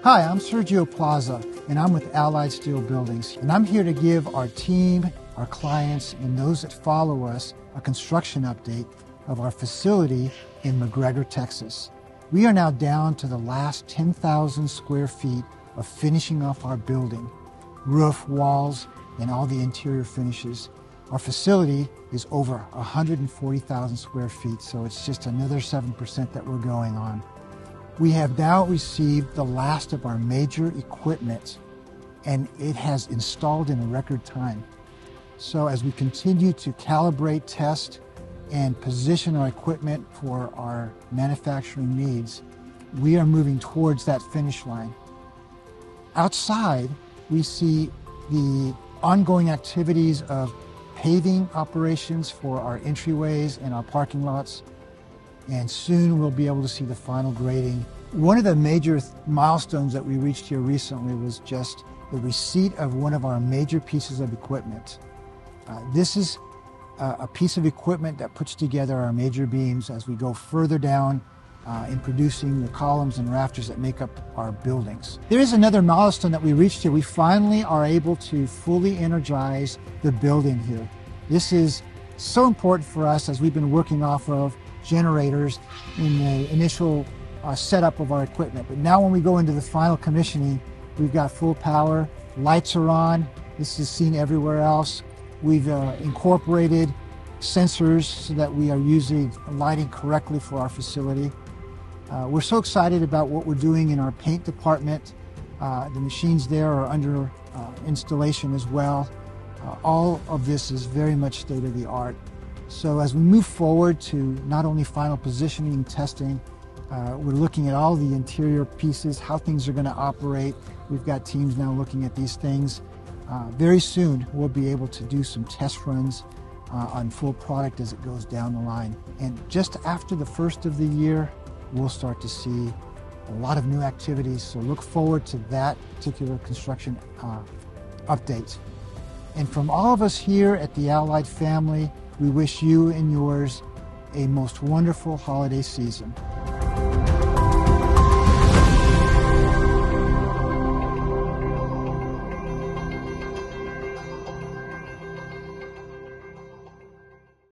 Hi, I'm Sergio Plaza, and I'm with Allied Steel Buildings, and I'm here to give our team, our clients, and those that follow us a construction update of our facility in McGregor, Texas. We are now down to the last 10,000 square feet of finishing off our building, roof, walls, and all the interior finishes. Our facility is over 140,000 square feet, so it's just another 7% that we're going on. We have now received the last of our major equipment, and it has installed in a record time. So as we continue to calibrate, test, and position our equipment for our manufacturing needs, we are moving towards that finish line. Outside, we see the ongoing activities of paving operations for our entryways and our parking lots, and soon we'll be able to see the final grading. One of the major milestones that we reached here recently was just the receipt of one of our major pieces of equipment. This is a piece of equipment that puts together our major beams as we go further down in producing the columns and rafters that make up our buildings. There is another milestone that we reached here. We finally are able to fully energize the building here. This is so important for us as we've been working off of generators in the initial setup of our equipment. But now when we go into the final commissioning, we've got full power, lights are on, this is seen everywhere else. We've incorporated sensors so that we are using lighting correctly for our facility. We're so excited about what we're doing in our paint department. The machines there are under installation as well. All of this is very much state-of-the-art. So as we move forward to not only final positioning and testing, we're looking at all the interior pieces, how things are going to operate. We've got teams now looking at these things. Very soon we'll be able to do some test runs on full product as it goes down the line. And just after the first of the year, we'll start to see a lot of new activities. So look forward to that particular construction update. And from all of us here at the Allied family, we wish you and yours a most wonderful holiday season.